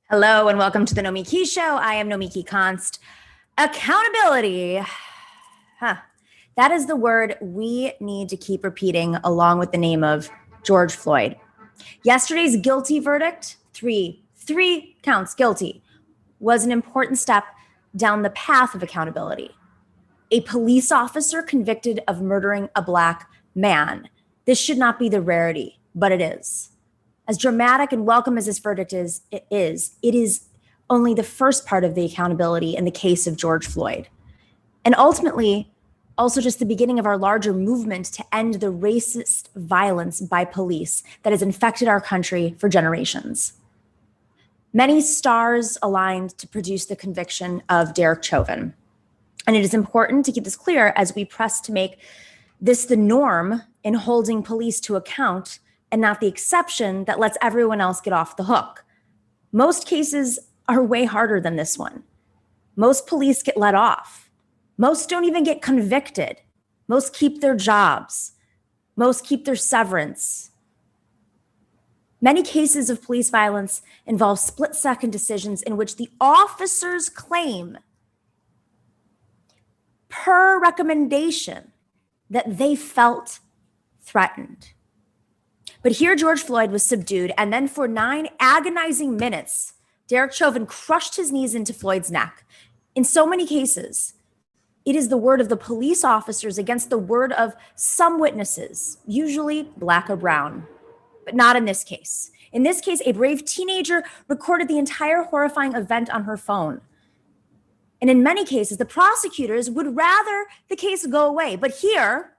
Hello and welcome to the Nomiki Show. I am Nomiki Konst. Accountability. That is the word we need to keep repeating along with the name of George Floyd. Yesterday's guilty verdict, three counts guilty, was an important step down the path of accountability. A police officer convicted of murdering a Black man. This should not be the rarity, but it is. As dramatic and welcome as this verdict is, it is only the first part of the accountability in the case of George Floyd. And ultimately, also just the beginning of our larger movement to end the racist violence by police that has infected our country for generations. Many stars aligned to produce the conviction of Derek Chauvin. And it is important to keep this clear as we press to make this the norm in holding police to account and not the exception that lets everyone else get off the hook. Most cases are way harder than this one. Most police get let off. Most don't even get convicted. Most keep their jobs. Most keep their severance. Many cases of police violence involve split-second decisions in which the officers claim, per recommendation, that they felt threatened. But here George Floyd was subdued, and then for 9 agonizing minutes, Derek Chauvin crushed his knees into Floyd's neck. In so many cases, it is the word of the police officers against the word of some witnesses, usually Black or brown, but not in this case. In this case, a brave teenager recorded the entire horrifying event on her phone. And in many cases, the prosecutors would rather the case go away. But here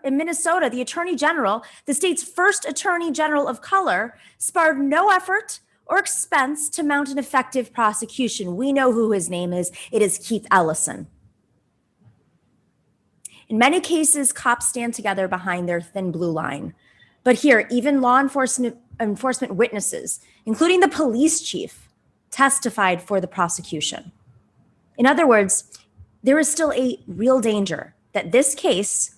in Minnesota, the Attorney General, the state's first Attorney General of color, spared no effort or expense to mount an effective prosecution. We know who his name is. It is Keith Ellison. In many cases, cops stand together behind their thin blue line. But here, even law enforcement witnesses, including the police chief, testified for the prosecution. In other words, there is still a real danger that this case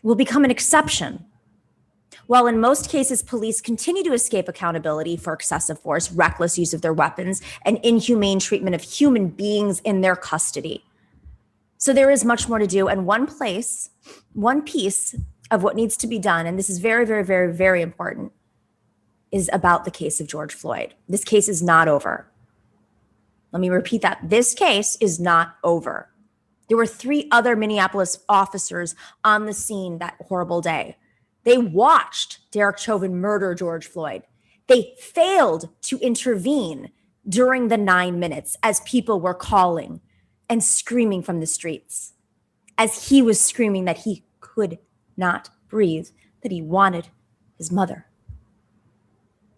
will become an exception. While in most cases, police continue to escape accountability for excessive force, reckless use of their weapons, and inhumane treatment of human beings in their custody. So there is much more to do. And one piece of what needs to be done, and this is very, very, very, very important, is about the case of George Floyd. This case is not over. Let me repeat that. This case is not over. There were 3 other Minneapolis officers on the scene that horrible day. They watched Derek Chauvin murder George Floyd. They failed to intervene during the 9 minutes as people were calling and screaming from the streets, as he was screaming that he could not breathe, that he wanted his mother.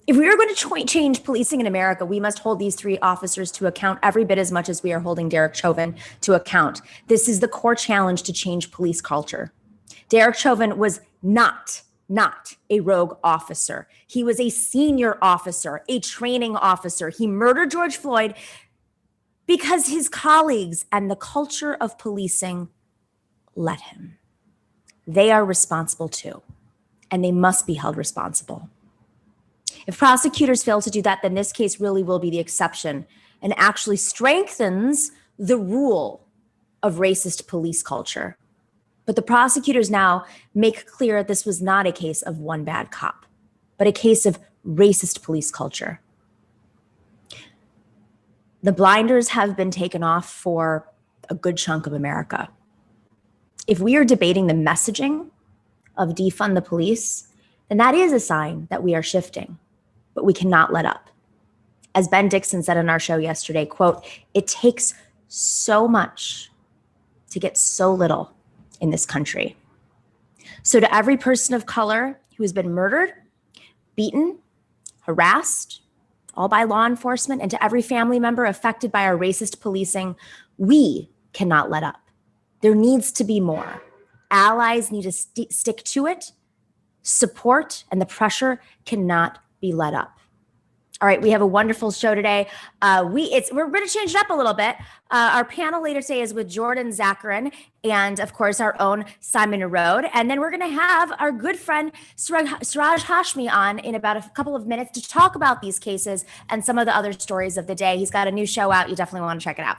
If we are going to change policing in America, we must hold these 3 officers to account every bit as much as we are holding Derek Chauvin to account. This is the core challenge to change police culture. Derek Chauvin was not a rogue officer. He was a senior officer, a training officer. He murdered George Floyd because his colleagues and the culture of policing let him. They are responsible too, and they must be held responsible. If prosecutors fail to do that, then this case really will be the exception and actually strengthens the rule of racist police culture. But the prosecutors now make clear this was not a case of one bad cop, but a case of racist police culture. The blinders have been taken off for a good chunk of America. If we are debating the messaging of defund the police, then that is a sign that we are shifting. But we cannot let up. As Ben Dixon said on our show yesterday, quote, "It takes so much to get so little in this country." So to every person of color who has been murdered, beaten, harassed, all by law enforcement, and to every family member affected by our racist policing, we cannot let up. There needs to be more. Allies need to stick to it, support, and the pressure cannot be let up. All right, we have a wonderful show today. We're going to change it up a little bit. Our panel later today is with Jordan Zakarin and, of course, our own Simon Narode. And then we're going to have our good friend Siraj Hashmi on in about a couple of minutes to talk about these cases and some of the other stories of the day. He's got a new show out. You definitely want to check it out.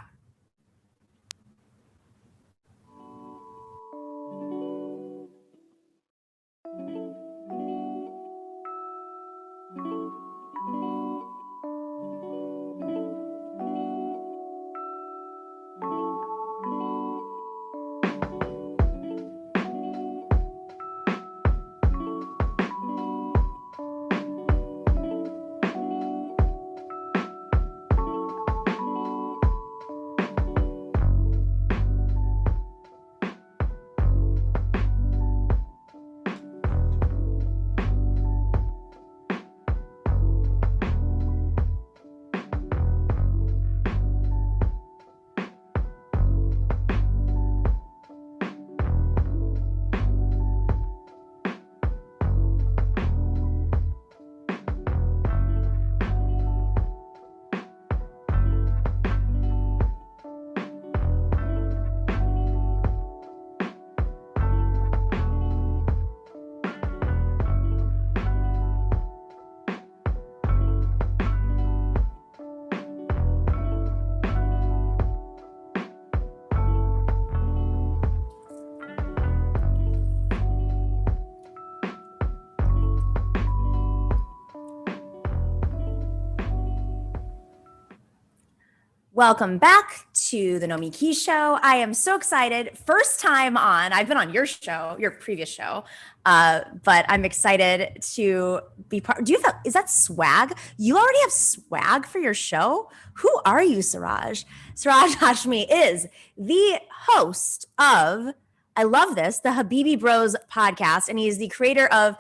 Welcome back to the Nomiki Show. I am so excited. First time on. I've been on your show, your previous show, but I'm excited to be part. Is that swag? You already have swag for your show? Who are you, Suraj? Siraj Hashmi is the host of, I love this, the Habibi Bros podcast, and he is the creator of,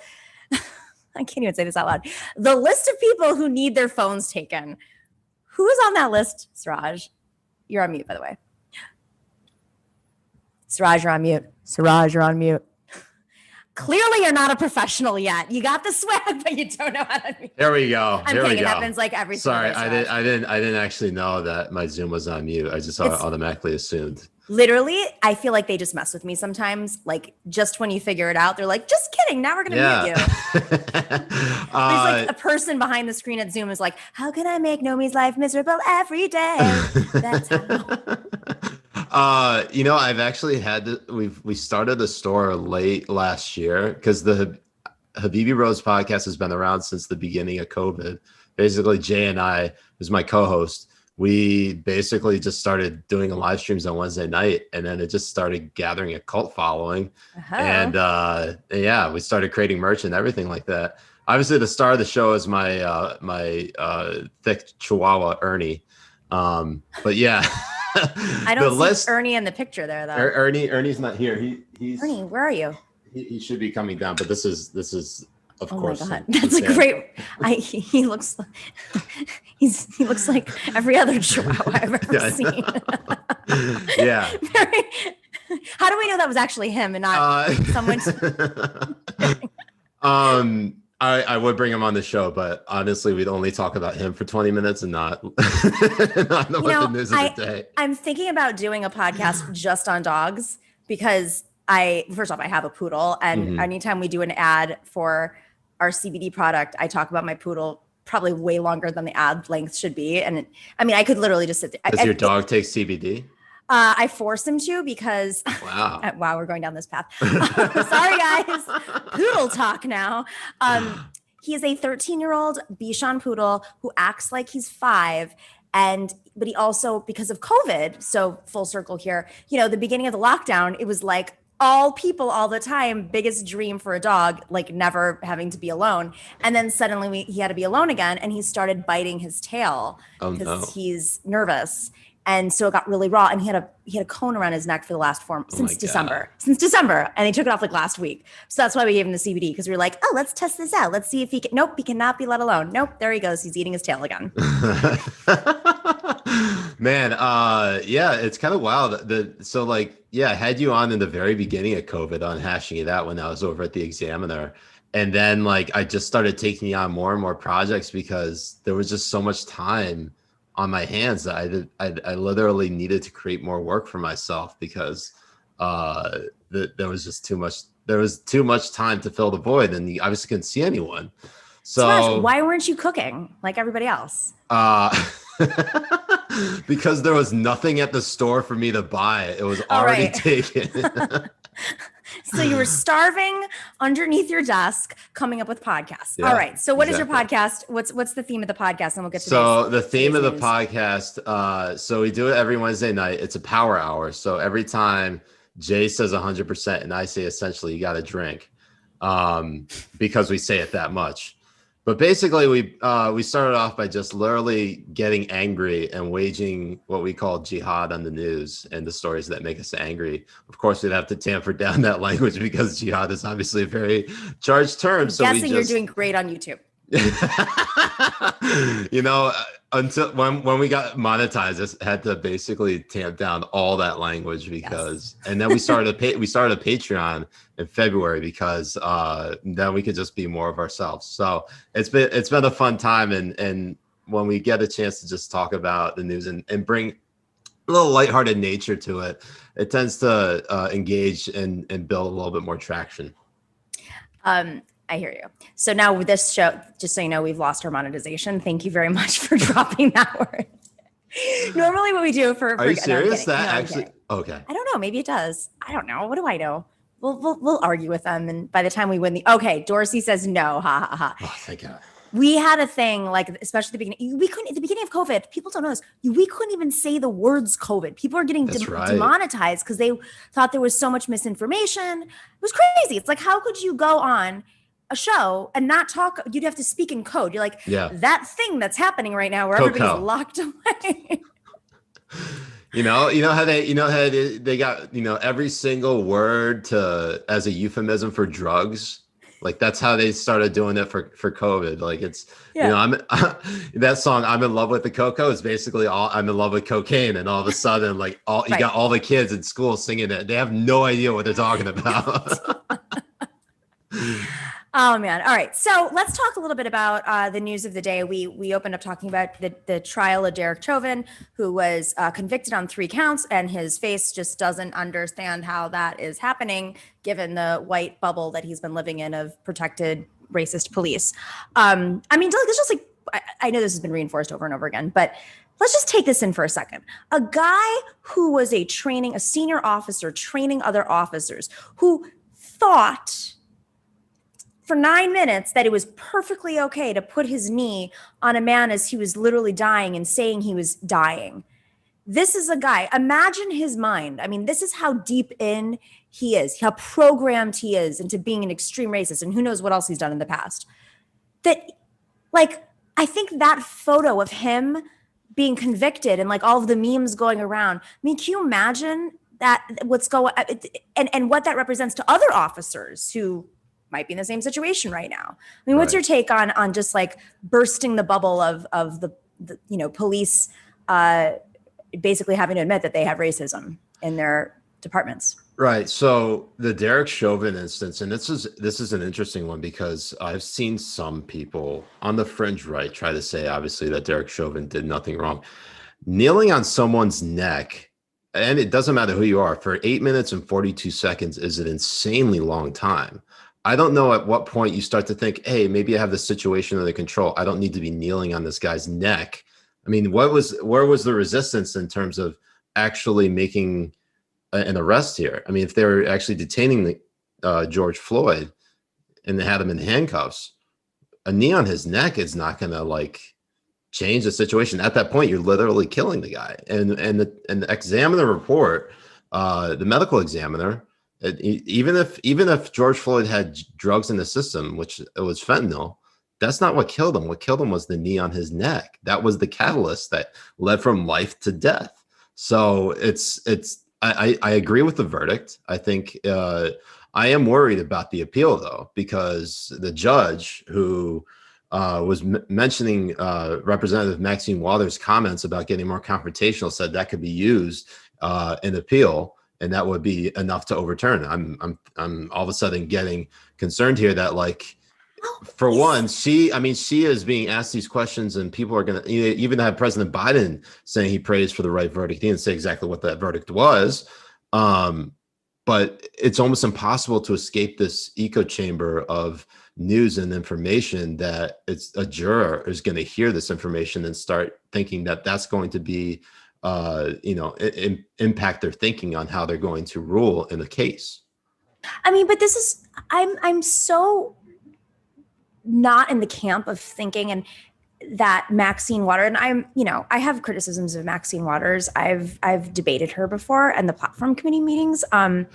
I can't even say this out loud, the list of people who need their phones taken. Who is on that list, Suraj? You're on mute, by the way. Suraj, you're on mute. Suraj, you're on mute. Clearly, you're not a professional yet. You got the swag, but you don't know how to mute. There we go. I'm kidding. It happens like every Sorry, day, I didn't actually know that my Zoom was on mute. I just automatically assumed. Literally, I feel like they just mess with me sometimes. Like, just when you figure it out, they're like, just kidding. Now we're going to mute you. There's like a person behind the screen at Zoom is like, how can I make Nomi's life miserable every day? That's how. I've actually we started the store late last year because the Habibi Bros podcast has been around since the beginning of COVID. Basically, Jay and I, who's my co-host, we basically just started doing live streams on Wednesday night, and then it just started gathering a cult following. And we started creating merch and everything like that. Obviously, the star of the show is my thick Chihuahua Ernie. But yeah, I don't see Ernie in the picture there though. Ernie's not here. He's Ernie. Where are you? He should be coming down, but this is. Of course. Oh my God, that's a great. He looks like every other Chihuahua I've ever seen. Yeah. How do we know that was actually him and not someone? I would bring him on the show, but honestly, we'd only talk about him for 20 minutes and not the news of the day. I'm thinking about doing a podcast just on dogs because first off, I have a poodle, and anytime we do an ad for our CBD product, I talk about my poodle probably way longer than the ad length should be. And I could literally just sit there. Does your dog take CBD? I force him to because wow, we're going down this path. Sorry guys, poodle talk now. He is a 13-year-old Bichon poodle who acts like he's 5. But he also, because of COVID, so full circle here, the beginning of the lockdown, it was like all people all the time, biggest dream for a dog, like never having to be alone. And then suddenly he had to be alone again, and he started biting his tail because he's nervous. And so it got really raw, and he had a cone around his neck for the last since December, and they took it off like last week. So that's why we gave him the CBD, because we were like, oh, let's test this out. Let's see if he can. Nope, he cannot be let alone. Nope, there he goes. He's eating his tail again. Man, it's kind of wild. I had you on in the very beginning of COVID on Hashing It Out when I was over at the Examiner. And then like I just started taking on more and more projects because there was just so much time on my hands that I literally needed to create more work for myself because there was just too much. There was too much time to fill the void, and you obviously couldn't see anyone. Suraj, So why weren't you cooking like everybody else? Because there was nothing at the store for me to buy. It was already taken. So you were starving underneath your desk, coming up with podcasts. Yeah, all right. So what is your podcast? What's the theme of the podcast? And we'll get to the theme of the podcast. So we do it every Wednesday night. It's a power hour. So every time Jay says 100% and I say essentially you got to drink, because we say it that much. But basically, we started off by just literally getting angry and waging what we call jihad on the news and the stories that make us angry. Of course, we'd have to tamper down that language because jihad is obviously a very charged term. I'm guessing you're doing great on YouTube. Until when we got monetized, I had to basically tamp down all that language because, and then we started a Patreon in February because then we could just be more of ourselves. So it's been a fun time, and when we get a chance to just talk about the news and bring a little lighthearted nature to it, it tends to engage and build a little bit more traction. I hear you. So now with this show, just so you know, we've lost our monetization. Thank you very much for dropping that word. Normally what we do for Are you serious? Okay. I don't know. Maybe it does. I don't know. What do I know? We'll argue with them. And by the time we win okay, Dorsey says no. Ha ha ha. Oh, thank God. We had a thing like, especially at the beginning, we couldn't, at the beginning of COVID, people don't know this. We couldn't even say the words COVID. People are getting demonetized because they thought there was so much misinformation. It was crazy. It's like, how could you go on a show and not talk? You'd have to speak in code. You're like, that thing that's happening right now where everybody's locked away. You know how they got, every single word as a euphemism for drugs. Like that's how they started doing it for COVID. Like it's, I'm that song, I'm in love with the cocoa is basically I'm in love with cocaine. And all of a sudden, like you got all the kids in school singing it. They have no idea what they're talking about. Oh man. All right. So let's talk a little bit about the news of the day. We opened up talking about the trial of Derek Chauvin, who was convicted on 3 counts, and his face just doesn't understand how that is happening, given the white bubble that he's been living in of protected racist police. I mean, it's just like, I know this has been reinforced over and over again, but let's just take this in for a second. A guy who was a senior officer training other officers, who thought for 9 minutes that it was perfectly okay to put his knee on a man as he was literally dying and saying he was dying. This is a guy, imagine his mind. I mean, this is how deep in he is, how programmed he is into being an extreme racist, and who knows what else he's done in the past. That, like, I think that photo of him being convicted and like all of the memes going around, I mean, can you imagine that what's going and what that represents to other officers who might be in the same situation right now? I mean, what's your take on just like bursting the bubble of the police basically having to admit that they have racism in their departments? Right. So the Derek Chauvin instance, and this is an interesting one because I've seen some people on the fringe right try to say obviously that Derek Chauvin did nothing wrong. Kneeling on someone's neck, and it doesn't matter who you are, for 8 minutes and 42 seconds is an insanely long time. I don't know at what point you start to think, hey, maybe I have the situation under control. I don't need to be kneeling on this guy's neck. I mean, where was the resistance in terms of actually making an arrest here? I mean, if they were actually detaining George Floyd and they had him in handcuffs, a knee on his neck is not going to like change the situation. At that point, you're literally killing the guy. And the examiner report, the medical examiner, even if George Floyd had drugs in the system, which it was fentanyl, that's not what killed him. What killed him was the knee on his neck. That was the catalyst that led from life to death. So I agree with the verdict. I think I am worried about the appeal though, because the judge who was mentioning Representative Maxine Waters' comments about getting more confrontational said that could be used in appeal. And that would be enough to overturn. I'm all of a sudden getting concerned here that like For one, she is being asked these questions, and people are going to even have President Biden saying he prays for the right verdict. He didn't say exactly what that verdict was, but it's almost impossible to escape this echo chamber of news and information that a juror is going to hear this information and start thinking that that's going to be, impact their thinking on how they're going to rule in the case. I mean, but I'm so not in the camp of thinking and that Maxine Waters, and I have criticisms of Maxine Waters. I've debated her before and the platform committee meetings. I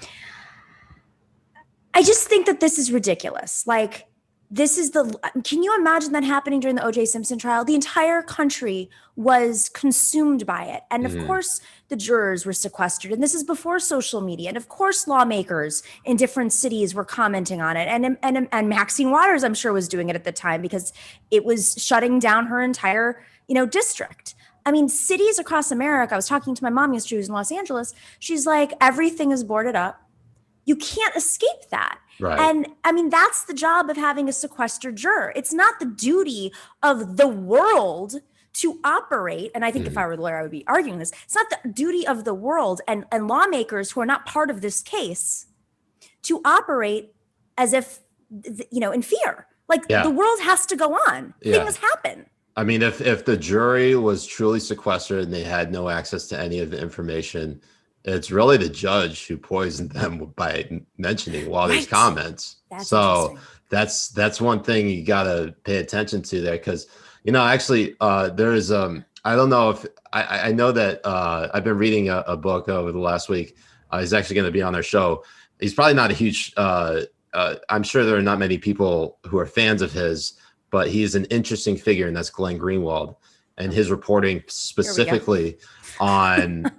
just think that this is ridiculous. Like, can you imagine that happening during the O.J. Simpson trial? The entire country was consumed by it. And of course, the jurors were sequestered. And this is before social media. And of course, lawmakers in different cities were commenting on it. And Maxine Waters, I'm sure, was doing it at the time because it was shutting down her entire, district. I mean, cities across America, I was talking to my mom yesterday, who's in Los Angeles. She's like, everything is boarded up. You can't escape that. Right. And I mean, that's the job of having a sequestered juror. It's not the duty of the world to operate. And I think if I were the lawyer, I would be arguing this. It's not the duty of the world and lawmakers who are not part of this case to operate as if, in fear. Like the world has to go on. Things happen. I mean, if the jury was truly sequestered and they had no access to any of the information, it's really the judge who poisoned them by mentioning all these comments. That's one thing you got to pay attention to there. Cause actually there is, I don't know if I know that I've been reading a book over the last week. He's actually going to be on our show. He's probably not a huge, I'm sure there are not many people who are fans of his, but he's an interesting figure, and that's Glenn Greenwald, and his reporting specifically on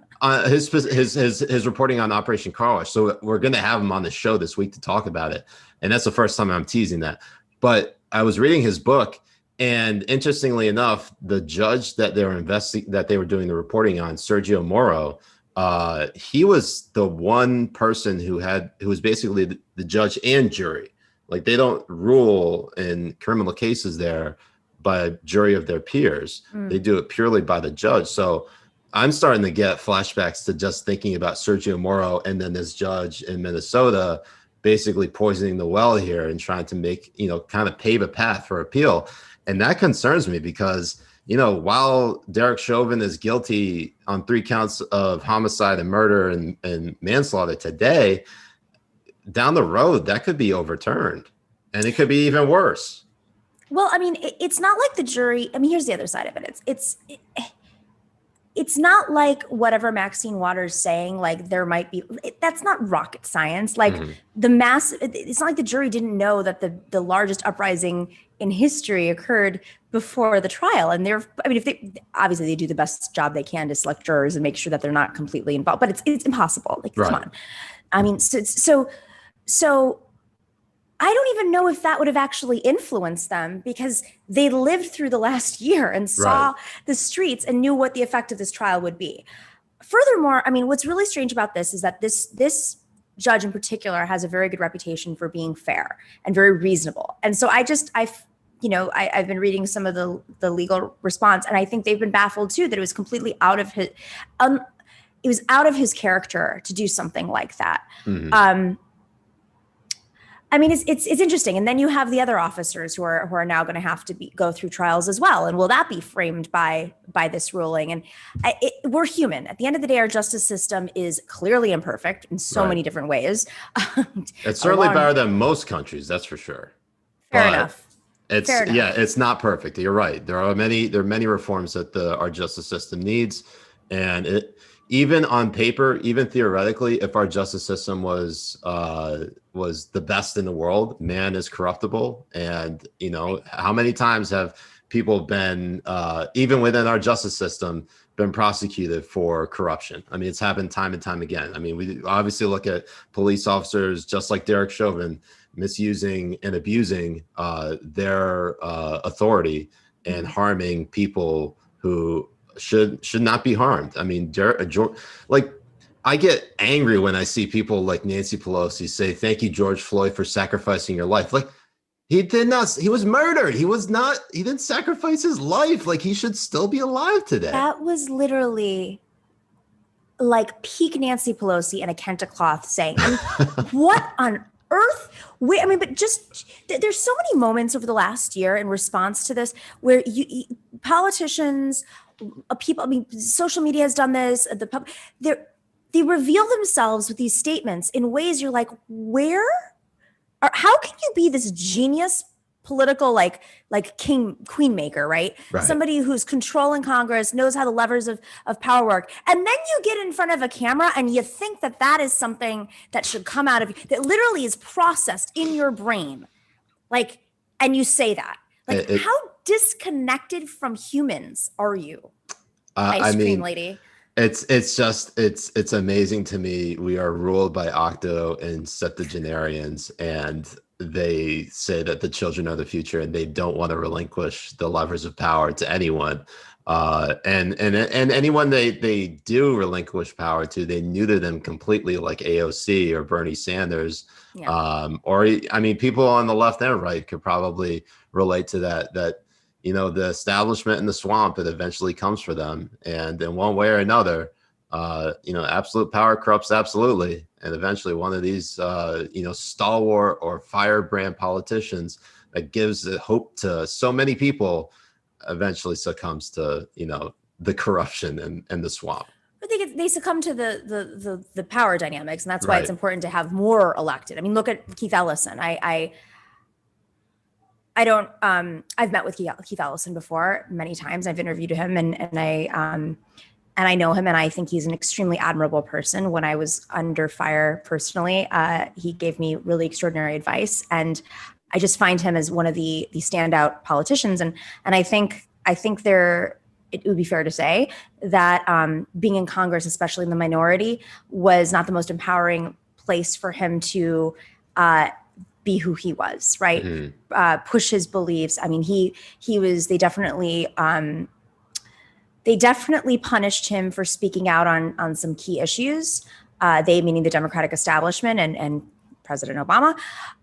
his reporting on Operation Car Wash. So we're going to have him on the show this week to talk about it. And that's the first time I'm teasing that. But I was reading his book, and interestingly enough, the judge that they were doing the reporting on, Sergio Moro, he was the one person who was basically the judge and jury. Like, they don't rule in criminal cases there by a jury of their peers. They do it purely by the judge. So I'm starting to get flashbacks to just thinking about Sergio Moro and then this judge in Minnesota basically poisoning the well here and trying to make, kind of pave a path for appeal. And that concerns me because, while Derek Chauvin is guilty on 3 counts of homicide and murder and manslaughter today, down the road, that could be overturned and it could be even worse. Well, I mean, it's not like the jury. I mean, here's the other side of it. It's not like whatever Maxine Waters saying, like there might be, that's not rocket science. Like it's not like the jury didn't know that the largest uprising in history occurred before the trial. And if they obviously they do the best job they can to select jurors and make sure that they're not completely involved, but it's impossible. Like, come on. I mean, so I don't even know if that would have actually influenced them because they lived through the last year and saw the streets and knew what the effect of this trial would be. Furthermore, I mean, what's really strange about this is that this judge in particular has a very good reputation for being fair and very reasonable. And so I've been reading some of the legal response, and I think they've been baffled too that it was completely out of his character to do something like that. I mean, it's interesting. And then you have the other officers who are now going to have to go through trials as well. And will that be framed by this ruling? And we're human. At the end of the day, our justice system is clearly imperfect in so many different ways. It's certainly better than most countries, that's for sure. Fair enough. It's not perfect. You're right. There are many reforms that our justice system needs. And even on paper, even theoretically, if our justice system was the best in the world, man is corruptible. And, how many times have people been, even within our justice system, been prosecuted for corruption? I mean, it's happened time and time again. I mean, we obviously look at police officers, just like Derek Chauvin, misusing and abusing their authority and harming people who should not be harmed. I mean, I get angry when I see people like Nancy Pelosi say, "Thank you, George Floyd, for sacrificing your life." Like, He did not. He was murdered. He was not. He didn't sacrifice his life. Like, he should still be alive today. That was literally like peak Nancy Pelosi and a Kenta cloth saying, I mean, what on earth? But just there's so many moments over the last year in response to this where politicians, people, I mean, social media has done this. They reveal themselves with these statements in ways you're like, how can you be this genius political queen maker, right? Somebody who's controlling Congress, knows how the levers of power work, and then you get in front of a camera and you think that is something that should come out of you, that literally is processed in your brain, and you say that, how disconnected from humans are you, ice cream lady? It's amazing to me. We are ruled by octo and septuagenarians, and they say that the children are the future, and they don't want to relinquish the levers of power to anyone. And anyone they do relinquish power to, they neuter them completely, like AOC or Bernie Sanders. Yeah. People on the left and right could probably relate to that the establishment in the swamp, it eventually comes for them. And in one way or another, absolute power corrupts absolutely. And eventually one of these, stalwart or firebrand politicians that gives hope to so many people eventually succumbs to, the corruption and the swamp. I think they succumb to the power dynamics. And that's why it's important to have more elected. I mean, look at Keith Ellison. I've met with Keith Ellison before many times. I've interviewed him and I know him, and I think he's an extremely admirable person. When I was under fire personally, he gave me really extraordinary advice, and I just find him as one of the standout politicians. And I think it would be fair to say that being in Congress, especially in the minority, was not the most empowering place for him to be who he was, right? Mm-hmm. Push his beliefs. I mean, they definitely punished him for speaking out on some key issues. They meaning the Democratic establishment and President Obama.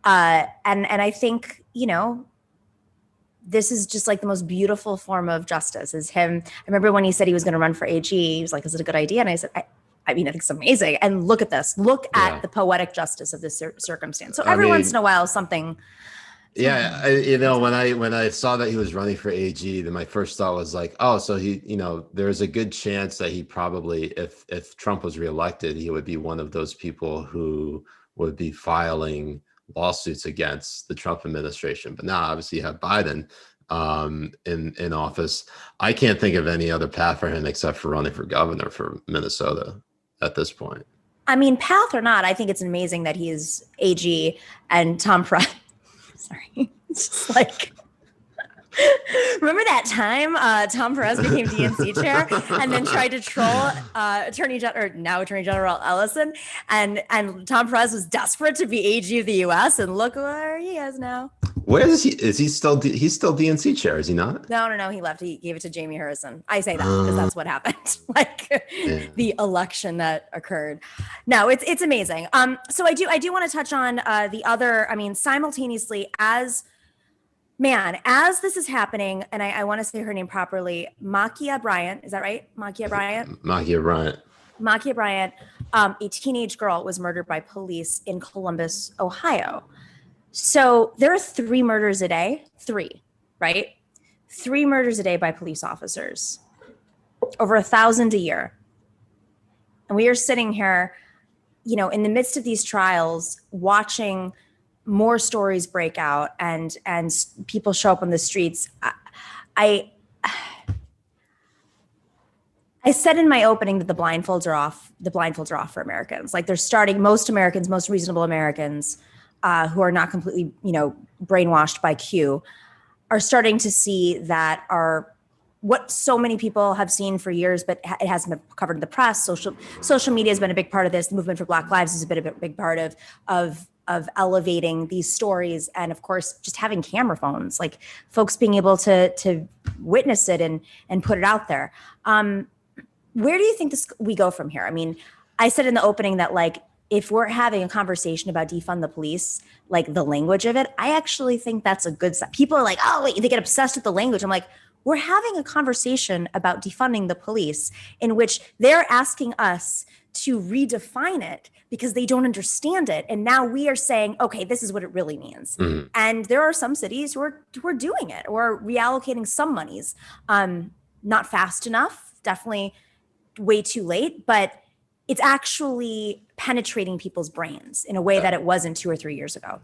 And I think, this is just like the most beautiful form of justice is him. I remember when he said he was going to run for AG, he was like, is it a good idea? And I said, I think it's amazing. And look at this. Look at the poetic justice of this circumstance. So every once in a while, something. Yeah, when I saw that he was running for AG, then my first thought was like, oh, so he, there's a good chance that he probably, if Trump was reelected, he would be one of those people who would be filing lawsuits against the Trump administration. But now, obviously, you have Biden in office. I can't think of any other path for him except for running for governor for Minnesota at this point. I mean, path or not, I think it's amazing that he's AG and Tom Perez. Sorry, it's just like, remember that time Tom Perez became DNC chair and then tried to troll Attorney General Ellison, and Tom Perez was desperate to be AG of the U.S. and look where he is now. Where is he? Is he still? He's still DNC chair, is he not? No. He left. He gave it to Jamie Harrison. I say that because that's what happened. The election that occurred. No, it's amazing. So I do want to touch on the other. I mean, simultaneously as this is happening, and I want to say her name properly, Makia Bryant. Is that right? Makia Bryant. Makia Bryant. A teenage girl was murdered by police in Columbus, Ohio. So there are 3 murders a day, 3, right? 3 murders a day by police officers, over 1,000 a year. And we are sitting here, in the midst of these trials, watching more stories break out and people show up on the streets. I said in my opening that the blindfolds are off. The blindfolds are off for Americans. Like, they're starting, most reasonable Americans, who are not completely, brainwashed by Q, are starting to see that what so many people have seen for years, but it hasn't been covered in the press. Social media has been a big part of this. The movement for Black Lives has been a big part of elevating these stories, and of course, just having camera phones, like folks being able to witness it and put it out there. Where do you think we go from here? I mean, I said in the opening that if we're having a conversation about defund the police, like the language of it, I actually think that's a good sign. People are like, oh, wait, they get obsessed with the language. I'm like, we're having a conversation about defunding the police in which they're asking us to redefine it because they don't understand it. And now we are saying, okay, this is what it really means. Mm-hmm. And there are some cities who are doing it or reallocating some monies. Not fast enough, definitely way too late, but it's actually penetrating people's brains in a way that it wasn't 2 or 3 years ago.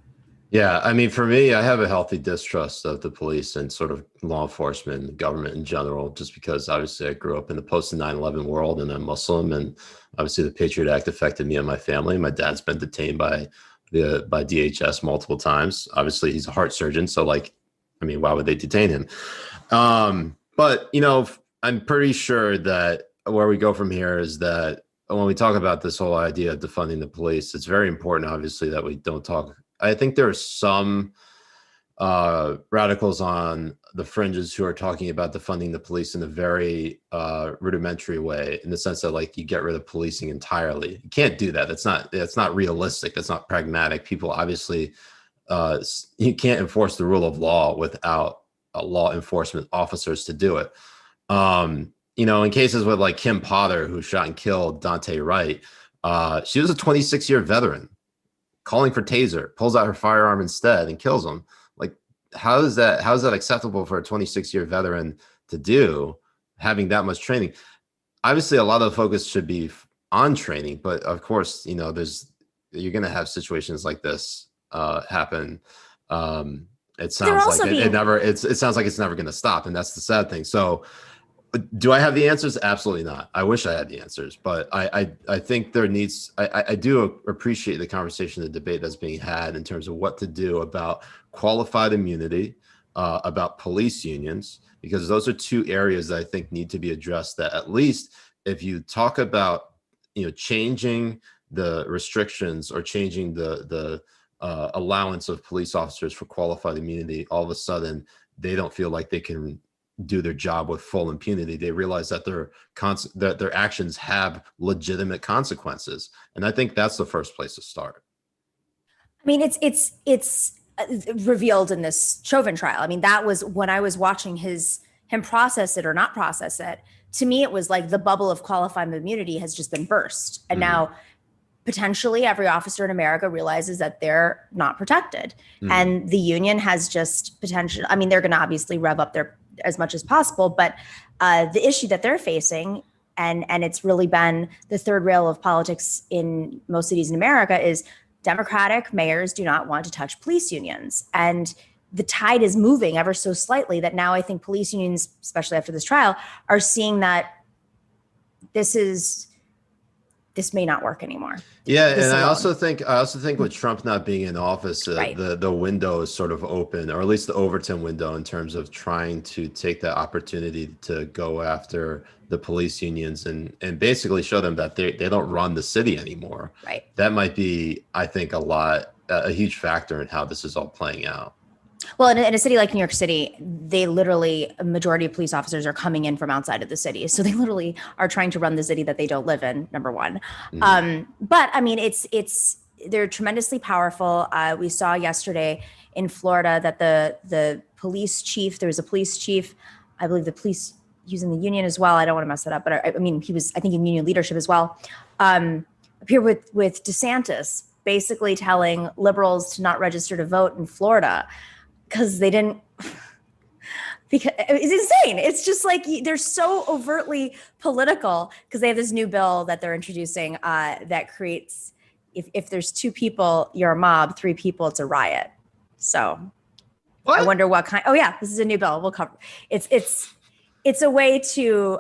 Yeah, I mean, for me, I have a healthy distrust of the police and sort of law enforcement and government in general, just because obviously I grew up in the post 9/11 world and I'm Muslim, and obviously the Patriot Act affected me and my family. My dad's been detained by DHS multiple times. Obviously, he's a heart surgeon, so like, I mean, why would they detain him? But you know, I'm pretty sure that where we go from here is that when we talk about this whole idea of defunding the police, it's very important, obviously, that we don't talk. I think there are some radicals on the fringes who are talking about defunding the police in a very rudimentary way, in the sense that like you get rid of policing entirely. You can't do that. That's not realistic. That's not pragmatic. People obviously, you can't enforce the rule of law without law enforcement officers to do it. You know, in cases with like Kim Potter, who shot and killed Dante Wright, she was a 26-year veteran. Calling for taser, pulls out her firearm instead and kills him. Like, how is that acceptable for a 26-year veteran to do, having that much training? Obviously, a lot of the focus should be on training, but of course, you know, you're going to have situations like this happen. It sounds like it sounds like it's never going to stop, and that's the sad thing. So, do I have the answers? Absolutely not. I wish I had the answers, but I think there needs, I do appreciate the conversation, the debate that's being had in terms of what to do about qualified immunity, about police unions, because those are two areas that I think need to be addressed. That at least if you talk about, you know, changing the restrictions or changing the allowance of police officers for qualified immunity, all of a sudden they don't feel like they can do their job with full impunity. They realize that their actions have legitimate consequences, and I think that's the first place to start. I mean, it's revealed in this Chauvin trial. I mean, that was when I was watching him process it or not process it. To me, it was like the bubble of qualified immunity has just been burst, and now potentially every officer in America realizes that they're not protected, and the union has just potential. I mean, they're going to obviously rev up their as much as possible, but the issue that they're facing, and it's really been the third rail of politics in most cities in America, is Democratic mayors do not want to touch police unions. And the tide is moving ever so slightly that now I think police unions, especially after this trial, are seeing that this may not work anymore. Yeah, and I also think with Trump not being in office, right, the window is sort of open, or at least the Overton window, in terms of trying to take that opportunity to go after the police unions and basically show them that they don't run the city anymore. Right. That might be, I think, a huge factor in how this is all playing out. Well, in a city like New York City, a majority of police officers are coming in from outside of the city. So they literally are trying to run the city that they don't live in, number one. But I mean, they're tremendously powerful. We saw yesterday in Florida that the police chief, there was a police chief, I believe the police using the union as well. I don't want to mess that up, but I mean, he was, I think, in union leadership as well. Appeared with DeSantis, basically telling liberals to not register to vote in Florida, because they didn't, because it's insane. It's just like they're so overtly political because they have this new bill that they're introducing that creates, if there's 2 people, you're a mob, 3 people, it's a riot. So what? I wonder what kind. Oh yeah, this is a new bill. We'll cover. It's a way to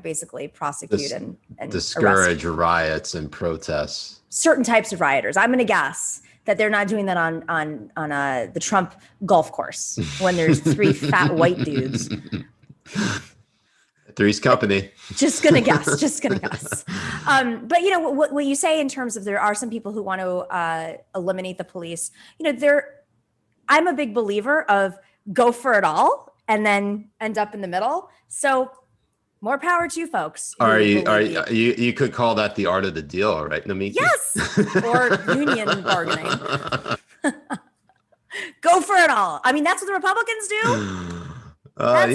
basically prosecute and discourage riots and protests. Certain types of rioters. I'm going to guess that they're not doing that on the Trump golf course when there's 3 fat white dudes. Three's company. Just gonna guess. But you know what you say in terms of there are some people who want to eliminate the police. You know, I'm a big believer of go for it all and then end up in the middle. So More power to you folks. You could call that the art of the deal, right, Nomiki? Yes, or union bargaining. Go for it all. I mean, that's what the Republicans do.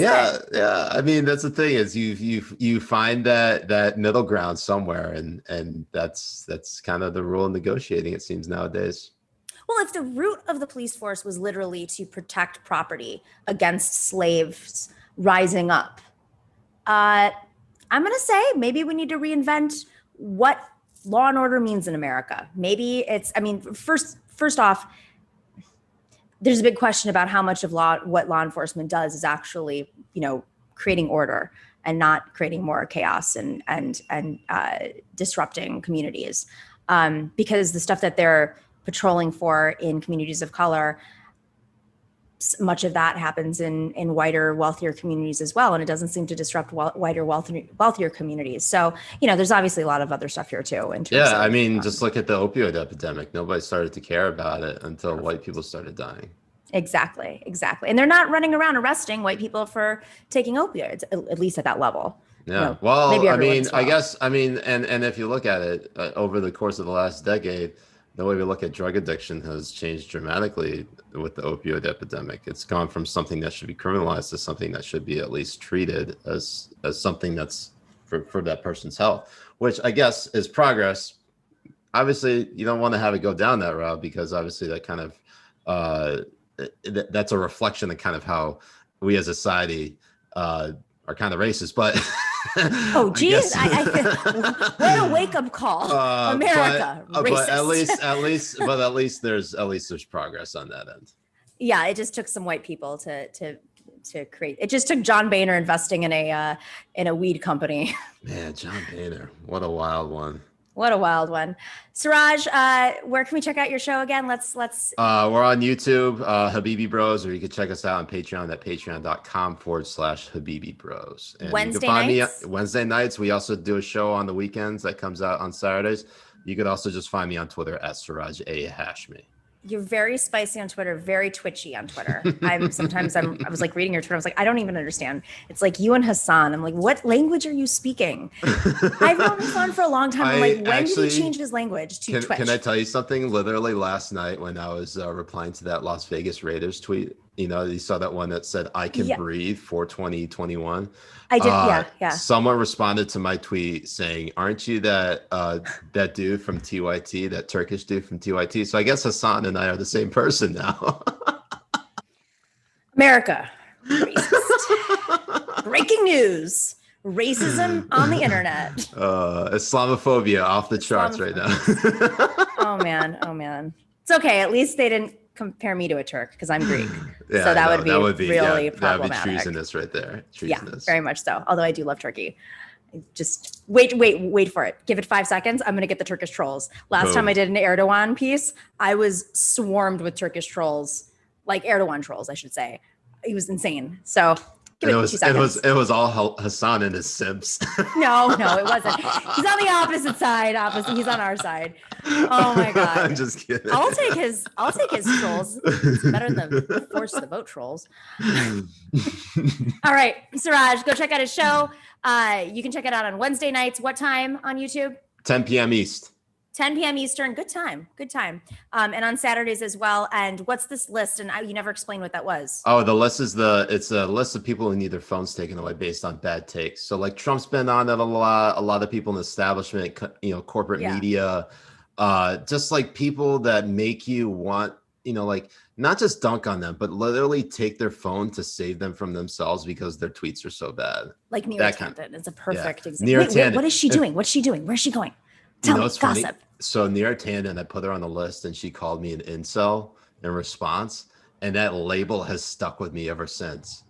Yeah. I mean, that's the thing is you find that middle ground somewhere, and that's kind of the rule in negotiating, it seems, nowadays. Well, if the root of the police force was literally to protect property against slaves rising up, I'm going to say maybe we need to reinvent what law and order means in America. Maybe it's, I mean, first off, there's a big question about how much of what law enforcement does is actually, creating order and not creating more chaos and disrupting communities. Because the stuff that they're patrolling for in communities of color, much of that happens in whiter, wealthier communities as well. And it doesn't seem to disrupt whiter, wealthier communities. So, there's obviously a lot of other stuff here too. Just look at the opioid epidemic. Nobody started to care about it until white people started dying. Exactly. And they're not running around arresting white people for taking opioids, at least at that level. Yeah. I guess, and if you look at it over the course of the last decade, the way we look at drug addiction has changed dramatically with the opioid epidemic. It's gone from something that should be criminalized to something that should be at least treated as something that's for that person's health, which I guess is progress. Obviously, you don't want to have it go down that route, because obviously that kind of that's a reflection of kind of how we as a society are kind of racist, but oh geez, what a wake-up call, America. But at least there's progress on that end. Yeah, it just took some white people to create. It just took John Boehner investing in a weed company. Man, John Boehner, what a wild one. What a wild one. Suraj, where can we check out your show again? Let's we're on YouTube, Habibi Bros, or you can check us out on Patreon at patreon.com/Habibi Bros. And Wednesday you can find nights? me Wednesday nights. We also do a show on the weekends that comes out on Saturdays. You could also just find me on Twitter at Siraj Hashmi. You're very spicy on Twitter, very twitchy on Twitter. I was like reading your Twitter. I was like, I don't even understand. It's like you and Hassan. I'm like, what language are you speaking? I've known Hassan for a long time. I'm like, when did he change his language to Twitch? Can I tell you something? Literally last night when I was replying to that Las Vegas Raiders tweet, you saw that one that said, I can breathe for 2021. I did, yeah. Someone responded to my tweet saying, aren't you that dude from TYT, that Turkish dude from TYT? So I guess Hassan and I are the same person now. America, racist. Breaking news. Racism on the internet. Islamophobia off the charts right now. Oh man. It's okay. At least they didn't compare me to a Turk because I'm Greek. Yeah, so that would be really problematic. That would be treasonous right there. Treasonous. Yeah, very much so. Although I do love Turkey. Just wait for it. Give it 5 seconds. I'm going to get the Turkish trolls. Last time I did an Erdogan piece, I was swarmed with Turkish trolls, like Erdogan trolls, I should say. He was insane. So give it 2 seconds. It was all Hassan and his simps. No, it wasn't. He's on the opposite side. He's on our side. Oh my God. I'm just kidding. I'll take his trolls. It's better than the force of the vote trolls. All right, Suraj, go check out his show. You can check it out on Wednesday nights. What time on YouTube? 10 p.m. East. 10 p.m. Eastern. Good time. And on Saturdays as well. And what's this list? And you never explained what that was. Oh, the list is it's a list of people who need their phones taken away based on bad takes. So like Trump's been on it a lot of people in the establishment, corporate media, just like people that make you want, like not just dunk on them, but literally take their phone to save them from themselves because their tweets are so bad. Like Neera Tanden is a perfect example. Wait, what is she doing? What's she doing? Where's she going? Tell me, gossip. Funny? So Neera Tanden, I put her on the list and she called me an incel in response. And that label has stuck with me ever since.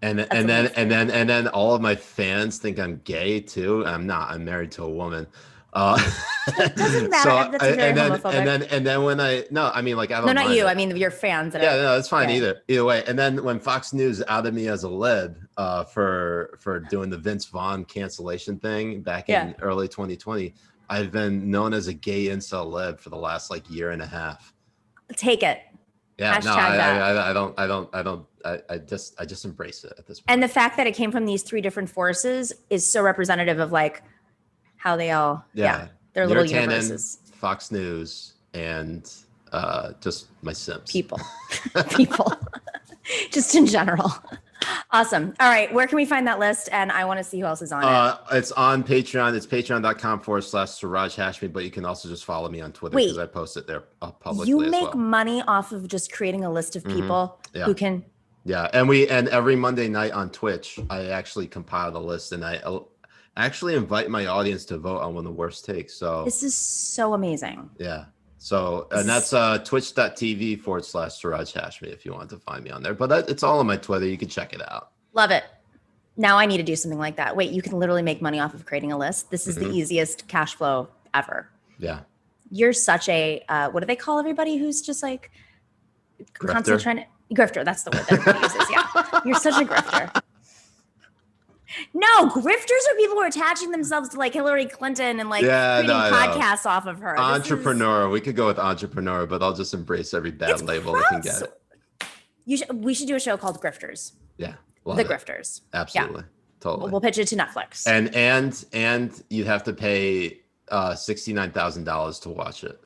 And then all of my fans think I'm gay too. I'm not. I'm married to a woman. It doesn't matter. That's very homophobic. And then when I mean, like, I don't. No, not you. It. I mean, your fans. That's fine. Either way. And then when Fox News outed me as a lib for doing the Vince Vaughn cancellation thing back in early 2020, I've been known as a gay incel lib for the last year and a half. Take it. Yeah, Hashtag I don't I just embrace it at this point. And the fact that it came from these three different forces is so representative of like how they all, they're little universes. Fox News, and just my Sims. People, just in general. Awesome. All right. Where can we find that list? And I want to see who else is on it. It's on Patreon. It's patreon.com/Siraj Hashmi, but you can also just follow me on Twitter because I post it there publicly. You make money off of just creating a list of people who can. Yeah. And every Monday night on Twitch, I actually compile the list, and I actually invite my audience to vote on one of the worst takes. So this is so amazing. Yeah. So, and that's twitch.tv/Siraj Hashmi if you want to find me on there. But it's all on my Twitter. You can check it out. Love it. Now I need to do something like that. Wait, you can literally make money off of creating a list. This is the easiest cash flow ever. Yeah. You're such a, what do they call everybody who's just like constantly trying to, grifter. That's the word that everybody uses. Yeah. You're such a grifter. No, grifters are people who are attaching themselves to like Hillary Clinton and like creating podcasts off of her. Entrepreneur. We could go with entrepreneur, but I'll just embrace every bad label I can get. We should do a show called Grifters. Yeah. The Grifters. Absolutely. Yeah. Totally. We'll pitch it to Netflix. And you'd have to pay $69,000 to watch it.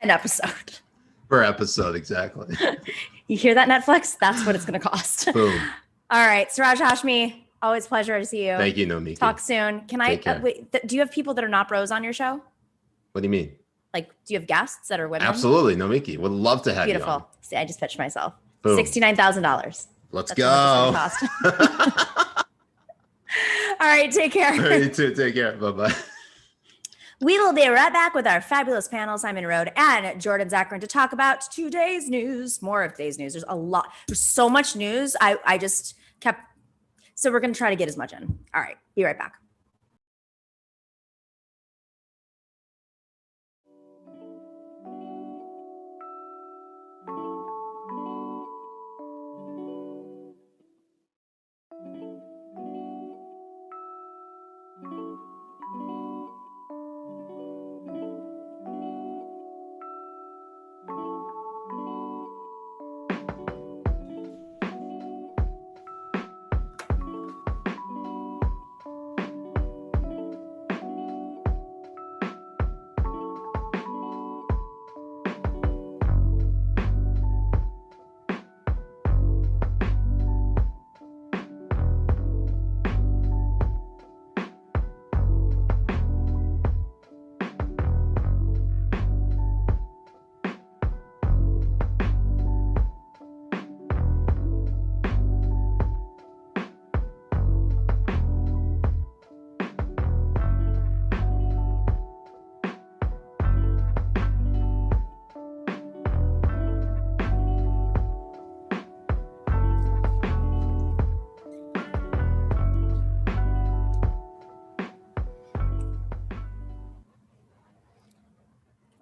An episode. Per episode, exactly. You hear that, Netflix? That's what it's going to cost. Boom. All right, Siraj Hashmi, always a pleasure to see you. Thank you, Nomiki. Talk soon. Can I wait? Do you have people that are not bros on your show? What do you mean? Like, do you have guests that are women? Absolutely, Nomiki. Would love to have you on. Beautiful. See, I just pitched myself. Boom. $69,000. Let's go. All right, take care. All right, you too. Take care. Bye-bye. We will be right back with our fabulous panel, Simon Narode and Jordan Zakarin, to talk about today's news. More of today's news. There's a lot. There's so much news. I just kept. So we're going to try to get as much in. All right. Be right back.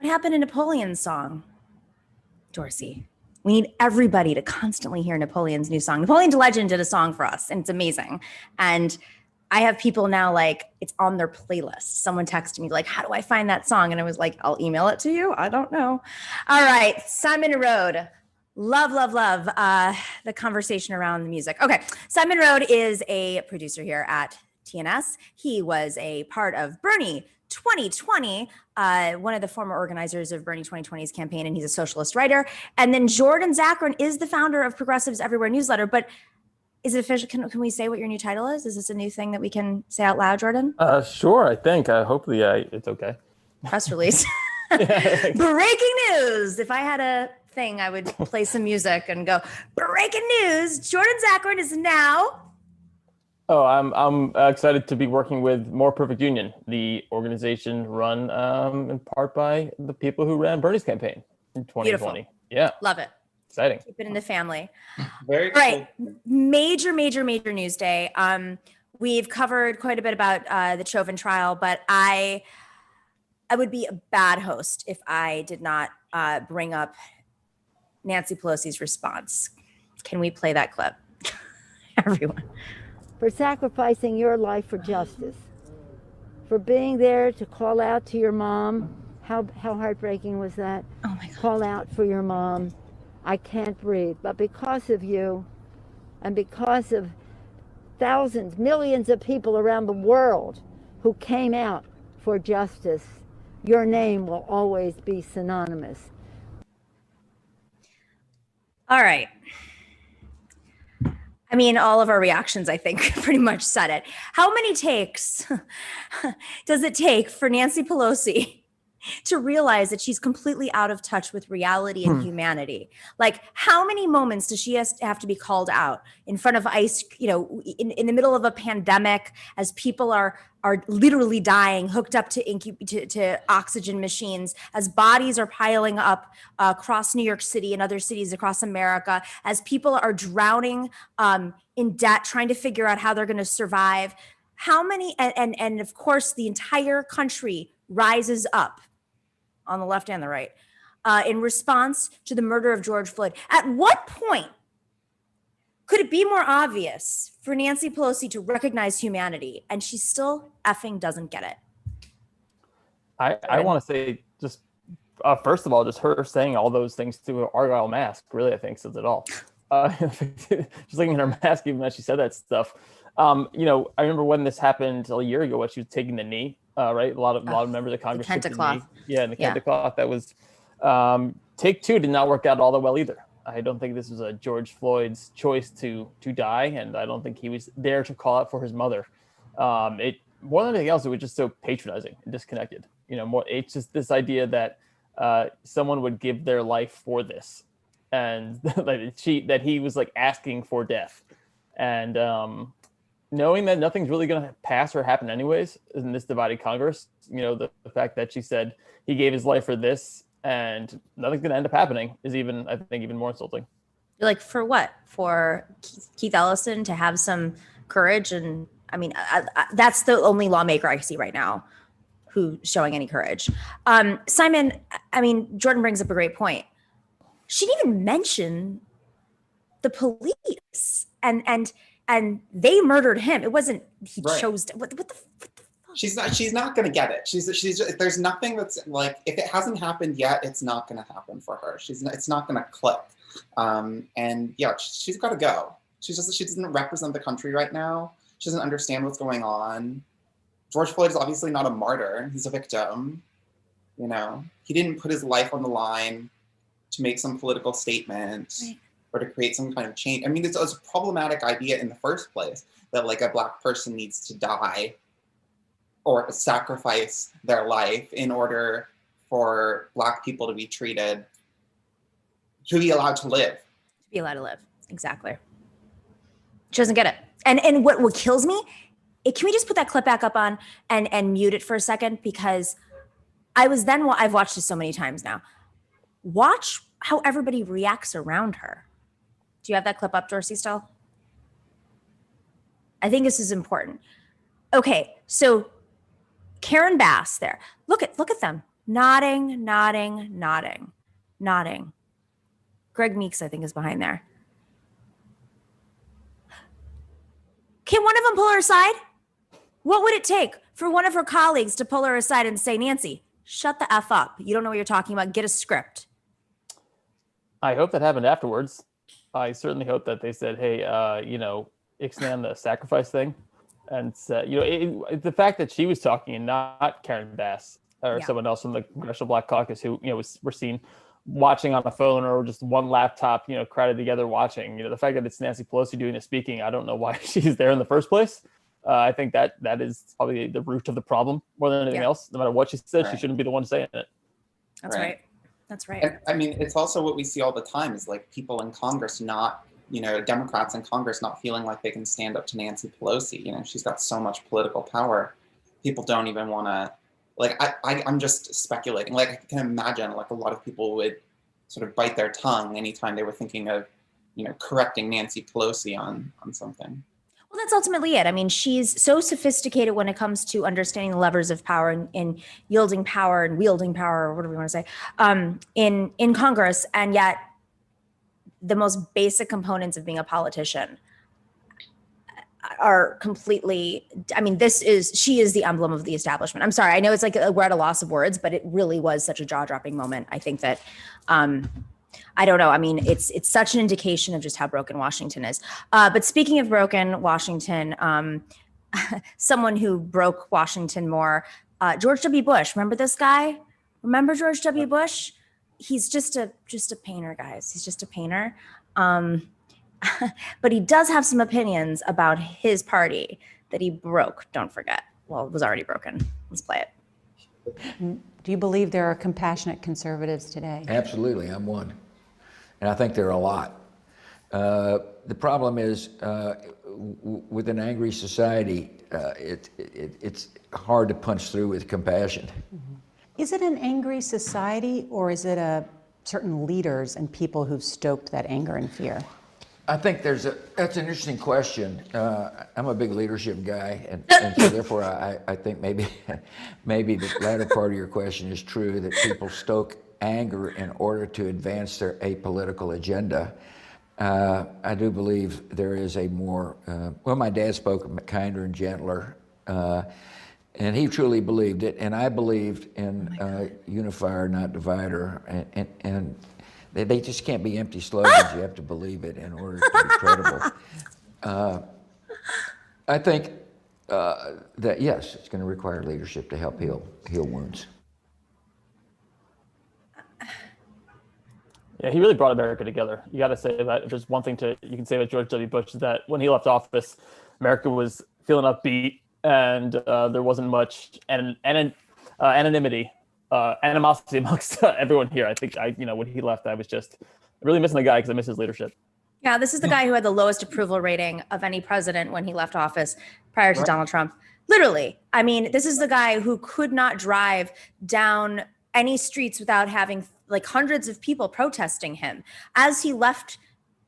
What happened to Napoleon's song? Dorsey. We need everybody to constantly hear Napoleon's new song. Napoleon the Legend did a song for us, and it's amazing. And I have people now like, it's on their playlist. Someone texted me like, how do I find that song? And I was like, I'll email it to you. I don't know. All right, Simon Narode. Love the conversation around the music. Okay, Simon Narode is a producer here at TNS. He was a part of Bernie 2020, one of the former organizers of Bernie 2020's campaign, and he's a socialist writer. And then Jordan Zakarin is the founder of Progressives Everywhere newsletter. But is it official? Can we say what your new title is? Is this a new thing that we can say out loud, Jordan? Sure, I think. Hopefully it's okay. Press release. Breaking news. If I had a thing, I would play some music and go, breaking news. Jordan Zakarin is now... Oh, I'm excited to be working with More Perfect Union, the organization run in part by the people who ran Bernie's campaign in 2020. Beautiful. Yeah. Love it. Exciting. Keep it in the family. Very cool. Right. Major news day. We've covered quite a bit about the Chauvin trial, but I would be a bad host if I did not bring up Nancy Pelosi's response. Can we play that clip? Everyone. For sacrificing your life for justice, for being there to call out to your mom. How heartbreaking was that? Oh my God. Call out for your mom I can't breathe. But because of you and because of thousands, millions of people around the world who came out for justice, your name will always be synonymous. All right. I mean, all of our reactions, I think, pretty much said it. How many takes does it take for Nancy Pelosi to realize that she's completely out of touch with reality and humanity? Like, how many moments does she have to be called out in front of ICE, in the middle of a pandemic, as people are literally dying, hooked up to oxygen machines, as bodies are piling up across New York City and other cities across America, as people are drowning in debt, trying to figure out how they're going to survive? How many, and of course, the entire country rises up on the left and the right in response to the murder of George Floyd. At what point could it be more obvious for Nancy Pelosi to recognize humanity, and she still effing doesn't get it? I want to say, just first of all, just her saying all those things through an Argyle mask really, I think, says it all. Just looking at her mask, even as she said that stuff. I remember when this happened a year ago, when she was taking the knee. Right, a lot of members of Congress took the knee. Yeah, and the Kenta cloth. That was take two did not work out all that well either. I don't think this was a George Floyd's choice to die, and I don't think he was there to call out for his mother. It more than anything else, it was just so patronizing and disconnected. It's just this idea that someone would give their life for this, and that he was like asking for death, and knowing that nothing's really going to pass or happen anyways in this divided Congress. The fact that she said he gave his life for this and nothing's going to end up happening is even more insulting. You're like, for what? For Keith Ellison to have some courage? And I mean, that's the only lawmaker I see right now who's showing any courage. Simon, I mean, Jordan brings up a great point. She didn't even mention the police and they murdered him. It wasn't he chose to, what the fuck? She's not going to get it. She's there's nothing that's like, if it hasn't happened yet, it's not going to happen for her. It's not going to click. And yeah, she's got to go. She doesn't represent the country right now. She doesn't understand what's going on. George Floyd is obviously not a martyr. He's a victim. He didn't put his life on the line to make some political statement. Right. Or to create some kind of change. I mean, it's a problematic idea in the first place, that like a Black person needs to die or sacrifice their life in order for Black people to be allowed to live. To be allowed to live, exactly. She doesn't get it. And what kills me, can we just put that clip back up on and mute it for a second? Because I've watched this so many times now. Watch how everybody reacts around her. Do you have that clip up, Dorsey, still? I think this is important. Okay, so Karen Bass there. Look at them. Nodding. Greg Meeks, I think, is behind there. Can one of them pull her aside? What would it take for one of her colleagues to pull her aside and say, Nancy, shut the F up. You don't know what you're talking about. Get a script. I hope that happened afterwards. I certainly hope that they said, hey, ixnay the sacrifice thing. And said, the fact that she was talking and not Karen Bass or someone else from the Congressional Black Caucus who, were seen watching on a phone or just one laptop, crowded together watching, the fact that it's Nancy Pelosi doing the speaking, I don't know why she's there in the first place. I think that is probably the root of the problem more than anything else. No matter what she says, she shouldn't be the one saying it. That's right. That's right. And, I mean, it's also what we see all the time is like people in Congress not, Democrats in Congress not feeling like they can stand up to Nancy Pelosi. She's got so much political power. People don't even want to, like, I'm just speculating. Like, I can imagine like a lot of people would sort of bite their tongue anytime they were thinking of, correcting Nancy Pelosi on something. Well, that's ultimately it. I mean, she's so sophisticated when it comes to understanding the levers of power and yielding power and wielding power, or whatever you want to say, in Congress. And yet the most basic components of being a politician are completely, I mean, she is the emblem of the establishment. I'm sorry. I know it's like we're at a loss of words, but it really was such a jaw-dropping moment. I think that, I don't know. I mean, it's such an indication of just how broken Washington is. But speaking of broken Washington, someone who broke Washington more, George W. Bush. Remember this guy? Remember George W. Bush? He's just a painter, guys. He's just a painter. But he does have some opinions about his party that he broke. Don't forget. Well, it was already broken. Let's play it. Do you believe there are compassionate conservatives today? Absolutely, I'm one. And I think there are a lot. The problem is, with an angry society, it's hard to punch through with compassion. Mm-hmm. Is it an angry society, or is it certain leaders and people who've stoked that anger and fear? I think that's an interesting question. I'm a big leadership guy, and so therefore I think maybe the latter part of your question is true, that people stoke anger in order to advance their apolitical agenda. I do believe there is a more, my dad spoke kinder and gentler, and he truly believed it, and I believed in unifier, not divider, and they just can't be empty slogans. You have to believe it in order to be credible. I think that, yes, it's going to require leadership to help heal wounds. Yeah, he really brought America together. You got to say that. If there's one thing you can say about George W. Bush, is that when he left office, America was feeling upbeat, and there wasn't much anonymity. Animosity amongst everyone here. I think when he left, I was just really missing the guy because I miss his leadership. Yeah, this is the guy who had the lowest approval rating of any president when he left office prior to Donald Trump. Literally. I mean, this is the guy who could not drive down any streets without having like hundreds of people protesting him as he left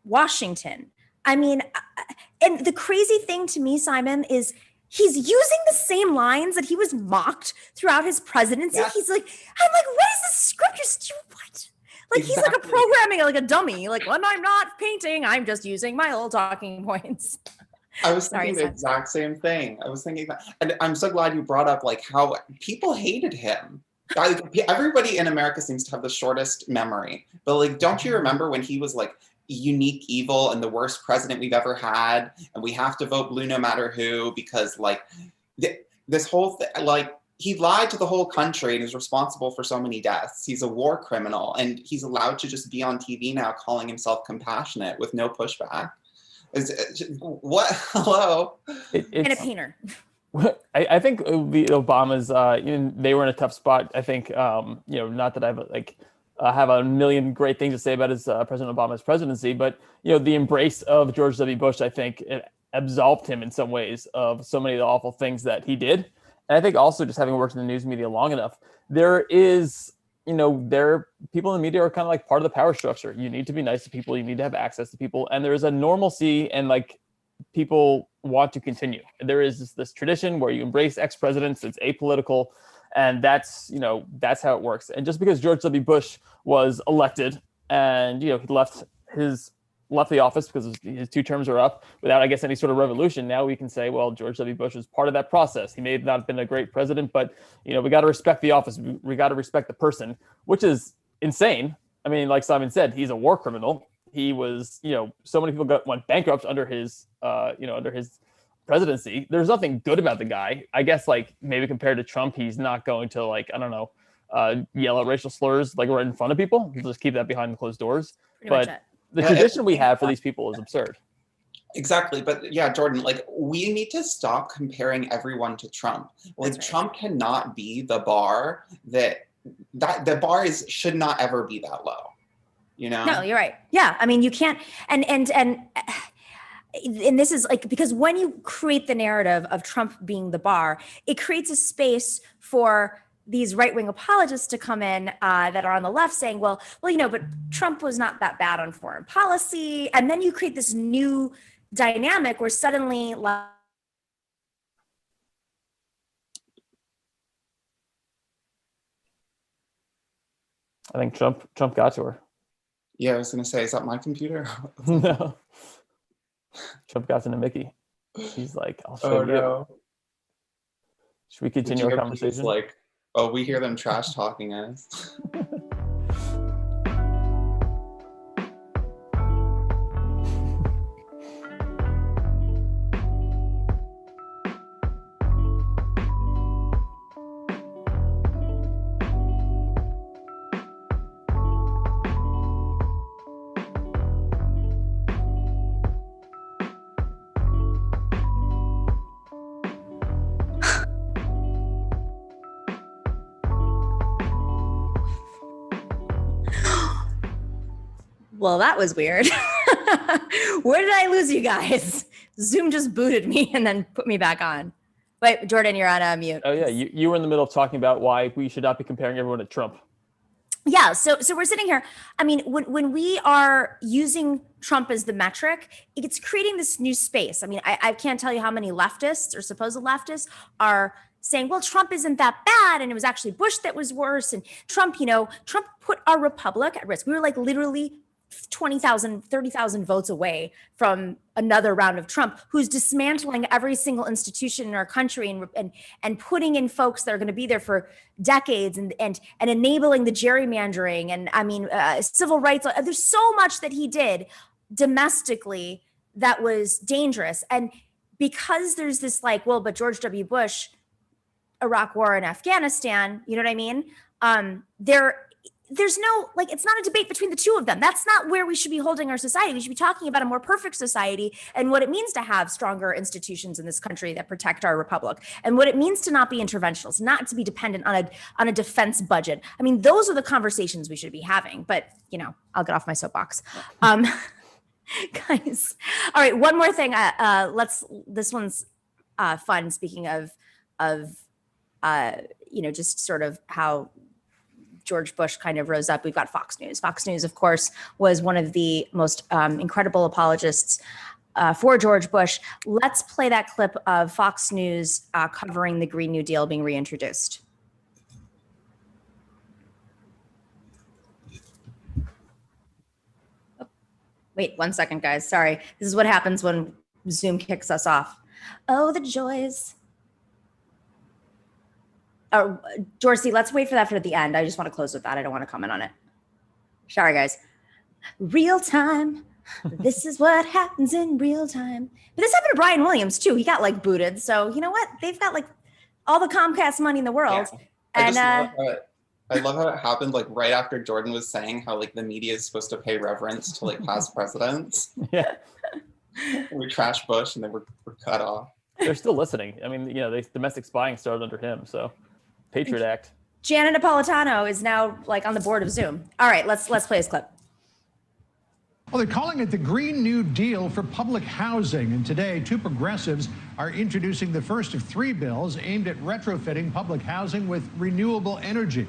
Washington. I mean, and the crazy thing to me, Simon, is he's using the same lines that he was mocked throughout his presidency. Yeah. I'm like, what is this script? What? Like, exactly. He's like a programming, like a dummy. Like, when I'm not painting, I'm just using my old talking points. I was thinking the exact same thing. I was thinking that, and I'm so glad you brought up like how people hated him. Everybody in America seems to have the shortest memory, but like, don't you remember when he was like unique evil and the worst president we've ever had, and we have to vote blue no matter who, because like this whole thing, like he lied to the whole country and is responsible for so many deaths. He's a war criminal, and he's allowed to just be on TV now calling himself compassionate with no pushback. What? Hello? And a painter. I think the Obamas, they were in a tough spot. I think, not that I have a million great things to say about President Obama's presidency, but the embrace of George W. Bush, I think, it absolved him in some ways of so many of the awful things that he did. And I think also, just having worked in the news media long enough, there is, people in the media are kind of like part of the power structure. You need to be nice to people. You need to have access to people, and there is a normalcy, and like people want to continue. There is this tradition where you embrace ex-presidents. It's apolitical. And that's how it works. And just because George W. Bush was elected and, he left the office because his 2 terms are up without, I guess, any sort of revolution, now we can say, well, George W. Bush was part of that process. He may have not been a great president, but, we got to respect the office. We got to respect the person, which is insane. I mean, like Simon said, he's a war criminal. He was, so many people went bankrupt under his presidency. There's nothing good about the guy. I guess, like, maybe compared to Trump, he's not going to, like, I don't know, yell at racial slurs like right in front of people. He'll just keep that behind closed doors. But the tradition we have for these people is absurd. Exactly. But yeah, Jordan, like, we need to stop comparing everyone to Trump. Like, right. Trump cannot be the bar that the bar should not ever be that low. No, you're right. Yeah. I mean, you can't, and this is like, because when you create the narrative of Trump being the bar, it creates a space for these right-wing apologists to come in that are on the left saying, well, but Trump was not that bad on foreign policy. And then you create this new dynamic where suddenly, I think Trump got to her. Yeah, I was going to say, is that my computer? No. Trump got to Nomiki. He's like, I'll show you. No. Should we continue our conversation? Like, oh, we hear them trash talking us. Well, that was weird. Where did I lose you guys? Zoom just booted me and then put me back on. Wait, Jordan, you're on mute. Oh yeah, you were in the middle of talking about why we should not be comparing everyone to Trump. Yeah, so we're sitting here. I mean, when we are using Trump as the metric, it's creating this new space. I mean, I can't tell you how many leftists or supposed leftists are saying, well, Trump isn't that bad, and it was actually Bush that was worse, and Trump put our republic at risk. We were like literally 20,000, 30,000 votes away from another round of Trump, who's dismantling every single institution in our country and putting in folks that are going to be there for decades and enabling the gerrymandering. And I mean, civil rights. There's so much that he did domestically that was dangerous. And because there's this like, well, but George W. Bush, Iraq war and Afghanistan, you know what I mean? There's no, like, it's not a debate between the two of them. That's not where we should be holding our society. We should be talking about a more perfect society and what it means to have stronger institutions in this country that protect our republic, and what it means to not be interventionist, not to be dependent on a defense budget. I mean, those are the conversations we should be having, but I'll get off my soapbox. Guys, all right, one more thing. This one's fun. Speaking of just sort of how George Bush kind of rose up. We've got Fox News. Fox News, of course, was one of the most incredible apologists for George Bush. Let's play that clip of Fox News covering the Green New Deal being reintroduced. Oh, wait 1 second, guys. Sorry. This is what happens when Zoom kicks us off. Oh, the joys. Dorsey, let's wait for that for the end. I just want to close with that. I don't want to comment on it. Sorry, guys. Real time. This is what happens in real time. But this happened to Brian Williams, too. He got like booted. So you know what? They've got like all the Comcast money in the world. Yeah. I love how it happened like right after Jordan was saying how like the media is supposed to pay reverence to like past presidents. Yeah. We trashed Bush and then we're cut off. They're still listening. I mean, domestic spying started under him. So Patriot Act. Janet Napolitano is now like on the board of Zoom. All right, let's play this clip. Well, they're calling it the Green New Deal for public housing. And today, two progressives are introducing the first of three bills aimed at retrofitting public housing with renewable energy.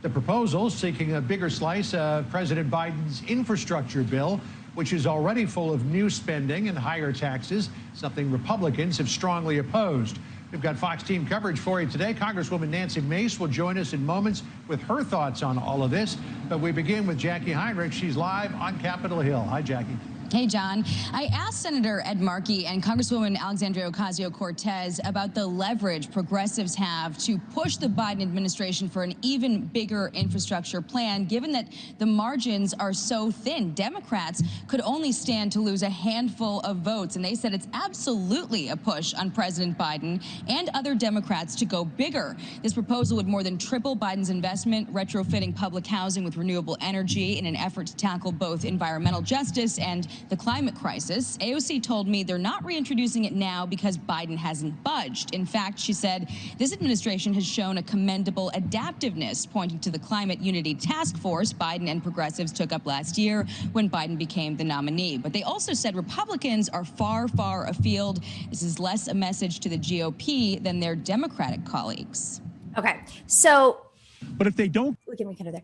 The proposal seeking a bigger slice of President Biden's infrastructure bill, which is already full of new spending and higher taxes, something Republicans have strongly opposed. We've got Fox team coverage for you today. Congresswoman Nancy Mace will join us in moments with her thoughts on all of this. But we begin with Jackie Heinrich. She's live on Capitol Hill. Hi, Jackie. Hey, John. I asked Senator Ed Markey and Congresswoman Alexandria Ocasio-Cortez about the leverage progressives have to push the Biden administration for an even bigger infrastructure plan, given that the margins are so thin. Democrats could only stand to lose a handful of votes, and they said it's absolutely a push on President Biden and other Democrats to go bigger. This proposal would more than triple Biden's investment, retrofitting public housing with renewable energy in an effort to tackle both environmental justice and the climate crisis. AOC told me they're not reintroducing it now because Biden hasn't budged. In fact, she said this administration has shown a commendable adaptiveness, pointing to the Climate Unity Task Force Biden and progressives took up last year when Biden became the nominee. But they also said Republicans are far, far afield. This is less a message to the GOP than their Democratic colleagues. Okay, so. But if they don't. We can there.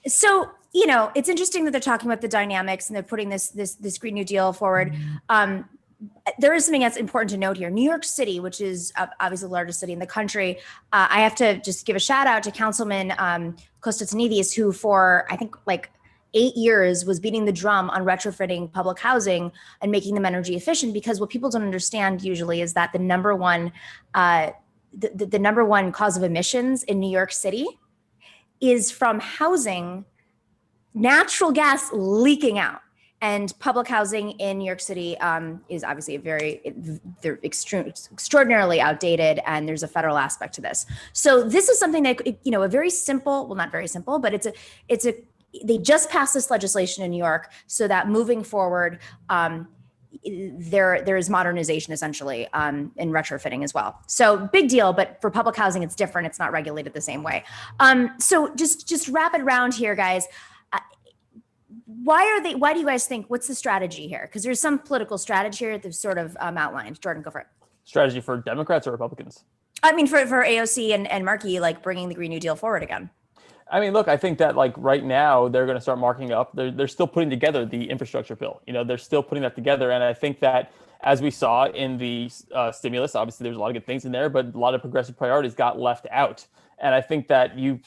So, it's interesting that they're talking about the dynamics and they're putting this Green New Deal forward. There is something that's important to note here. New York City, which is obviously the largest city in the country, I have to just give a shout out to Councilman Kostatanidis, who for, I think, like 8 years was beating the drum on retrofitting public housing and making them energy efficient, because what people don't understand usually is that the number one cause of emissions in New York City is from housing, natural gas leaking out. And public housing in New York City is obviously they're extraordinarily outdated, and there's a federal aspect to this. So this is something that, a very simple, well, not very simple, but they just passed this legislation in New York so that moving forward, there is modernization essentially in retrofitting as well. So big deal, but for public housing, it's different. It's not regulated the same way. So just rapid round here, guys. why do you guys think, what's the strategy here? Because there's some political strategy here that's sort of outlined. Jordan, go for it. Strategy for Democrats or Republicans? I mean, for AOC and Markey, like bringing the Green New Deal forward again. I mean, look, I think that like right now they're going to start marking up. They're still putting together the infrastructure bill. They're still putting that together. And I think that as we saw in the stimulus, obviously there's a lot of good things in there, but a lot of progressive priorities got left out. And I think that you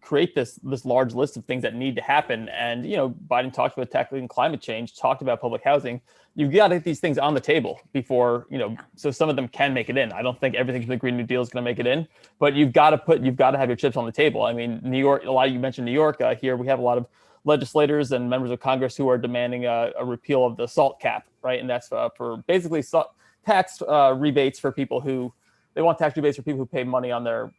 create this large list of things that need to happen. And, Biden talked about tackling climate change, talked about public housing. You've got to get these things on the table before, so some of them can make it in. I don't think everything from the Green New Deal is going to make it in, but you've got to have your chips on the table. I mean, New York, you mentioned New York. Here we have a lot of legislators and members of Congress who are demanding a repeal of the SALT cap, right? And that's for basically tax rebates for people who pay money on their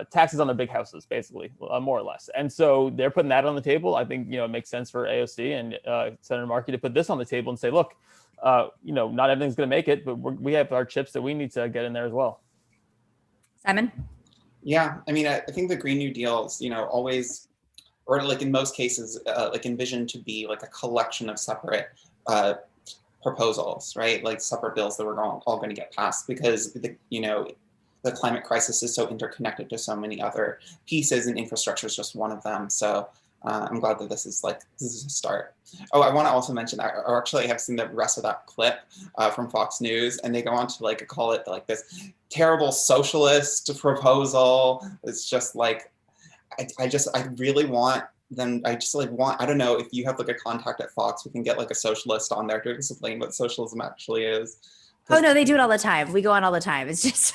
taxes on their big houses, basically, more or less. And so they're putting that on the table. I think, it makes sense for AOC and Senator Markey to put this on the table and say, look, not everything's going to make it, but we have our chips that we need to get in there as well. Simon? Yeah, I mean, I think the Green New Deal is, always, or like in most cases, like envisioned to be like a collection of separate proposals, right? Like separate bills that we're all going to get passed because the climate crisis is so interconnected to so many other pieces, and infrastructure is just one of them. So I'm glad that this is a start. Oh, I want to also mention, I actually have seen the rest of that clip from Fox News, and they go on to call it this terrible socialist proposal. It's just I really want them. I don't know if you have a contact at Fox, we can get a socialist on there to explain what socialism actually is. Oh no, they do it all the time. We go on all the time. It's just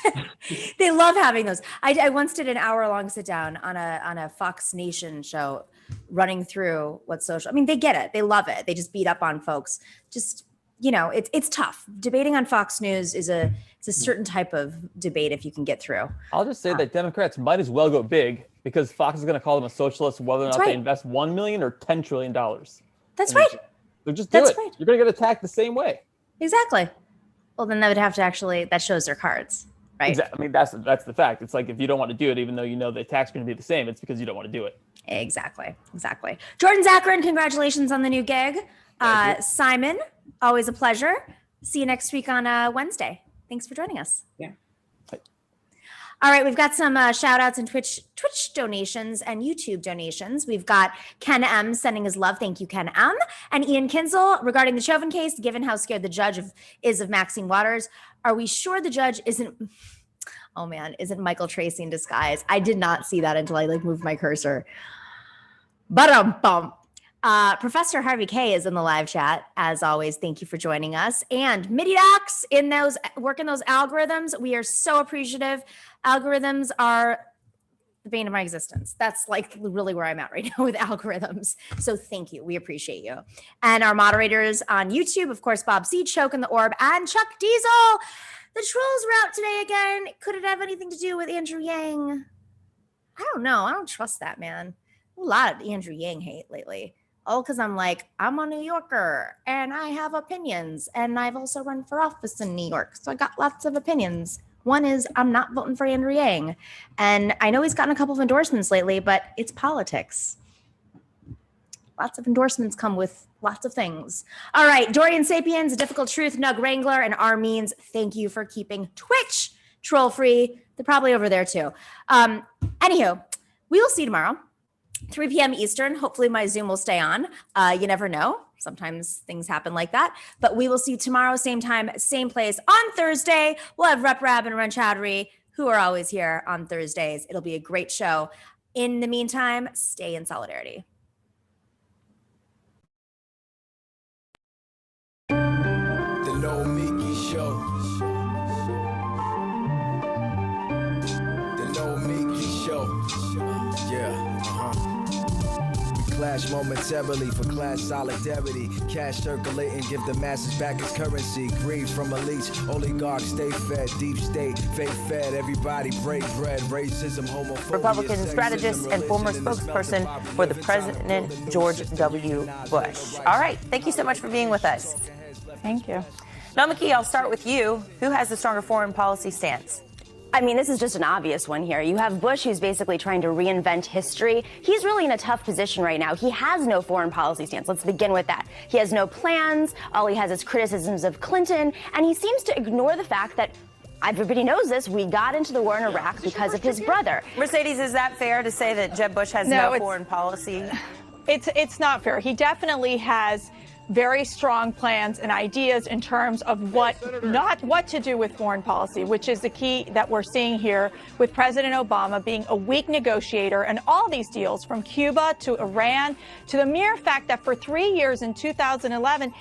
they love having those. I once did an hour-long sit down on a Fox Nation show, running through what social. I mean, they get it. They love it. They just beat up on folks. Just it's tough. Debating on Fox News is a certain type of debate if you can get through. I'll just say that Democrats might as well go big because Fox is going to call them a socialist whether or not they invest $1 million or $10 trillion. That's right. So just do it. Right. You're going to get attacked the same way. Exactly. Well, then they would have to that shows their cards, right? Exactly. I mean, that's the fact. It's like if you don't want to do it, even though the attack's going to be the same, it's because you don't want to do it. Exactly. Jordan Zakarin, congratulations on the new gig. Simon, always a pleasure. See you next week on Wednesday. Thanks for joining us. Yeah. All right, we've got some shout outs and Twitch donations and YouTube donations. We've got Ken M sending his love. Thank you, Ken M. And Ian Kinzel regarding the Chauvin case, given how scared the judge is of Maxine Waters, are we sure the judge isn't Michael Tracy in disguise? I did not see that until I moved my cursor. Ba-dum-bum. Professor Harvey K is in the live chat. As always, thank you for joining us. And Mididocs in working those algorithms. We are so appreciative. Algorithms are the bane of my existence. That's really where I'm at right now with algorithms. So thank you. We appreciate you. And our moderators on YouTube, of course, Bob C, Choke in the Orb, and Chuck Diesel. The trolls were out today again. Could it have anything to do with Andrew Yang? I don't know. I don't trust that man. A lot of Andrew Yang hate lately. All because I'm I'm a New Yorker and I have opinions, and I've also run for office in New York. So I got lots of opinions. One is I'm not voting for Andrew Yang. And I know he's gotten a couple of endorsements lately, but it's politics. Lots of endorsements come with lots of things. All right, Dorian Sapiens, Difficult Truth, Nug Wrangler, and Armeens, thank you for keeping Twitch troll-free. They're probably over there too. Anywho, we will see you tomorrow. 3 p.m. Eastern. Hopefully my Zoom will stay on. You never know. Sometimes things happen like that. But we will see you tomorrow, same time, same place. On Thursday, we'll have Rep Rab and Ren Chowdhury, who are always here on Thursdays. It'll be a great show. In the meantime, stay in solidarity. The Nomiki Show. The Nomiki Show. Yeah. Clash momentarily for class solidarity. Cash circulating, give the masses back its currency. Greed from elites, oligarchs stay fed. Deep state, fake fed. Everybody break bread. Racism, homophobia. Republican strategist and former spokesperson for the President George W. Bush. All right, thank you so much for being with us. Thank you. Nomiki, I'll start with you. Who has the stronger foreign policy stance? I mean, this is just an obvious one here. You have Bush, who's basically trying to reinvent history. He's really in a tough position right now. He has no foreign policy stance. Let's begin with that. He has no plans. All he has is criticisms of Clinton. And he seems to ignore the fact that everybody knows this. We got into the war in Iraq because of his brother. Mercedes, is that fair to say that Jeb Bush has no foreign policy? It's not fair. He definitely has very strong plans and ideas in terms of not what to do with foreign policy, which is the key that we're seeing here with President Obama being a weak negotiator and all these deals from Cuba to Iran to the mere fact that for 3 years in 2011,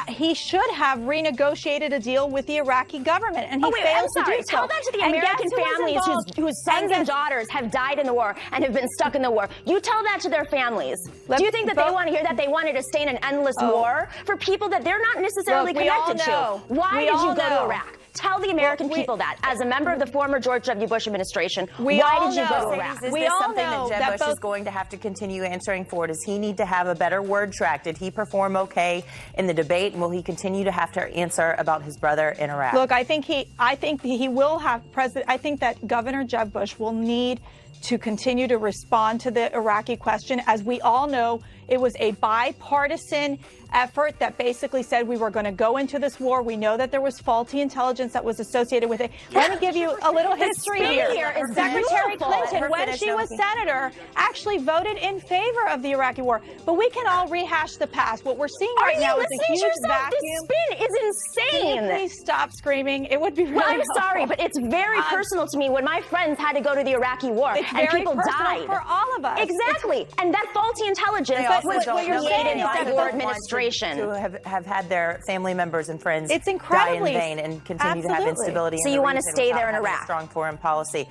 he should have renegotiated a deal with the Iraqi government, and he failed to do so. Tell that to the American families whose sons and daughters have died in the war and have been stuck in the war. You tell that to their families. Do you think that they want to hear that? They wanted to stay in an endless war for people that they're not necessarily connected to. Why did you go to Iraq? Tell the American people that. As a member of the former George W. Bush administration, why did you go to Iraq? Is this something that Jeb Bush is going to have to continue answering for? Does he need to have a better word track? Did he perform okay in the debate? And will he continue to have to answer about his brother in Iraq? Look, I think he will have I think that Governor Jeb Bush will need to continue to respond to the Iraqi question. As we all know, it was a bipartisan effort that basically said we were going to go into this war. We know that there was faulty intelligence that was associated with it. Let me give you a little history here. Secretary Clinton, when she was senator, actually voted in favor of the Iraqi war. But we can all rehash the past. What we're seeing right now is a huge vacuum. This spin is insane. Can you please stop screaming? It would be really I'm sorry, but it's very personal to me when my friends had to go to the Iraqi war and people died. For all of us. Exactly. And that faulty intelligence was created by your administration. To have had their family members and friends die in vain and continue to have instability. So you want to stay there in Iraq? Strong foreign policy.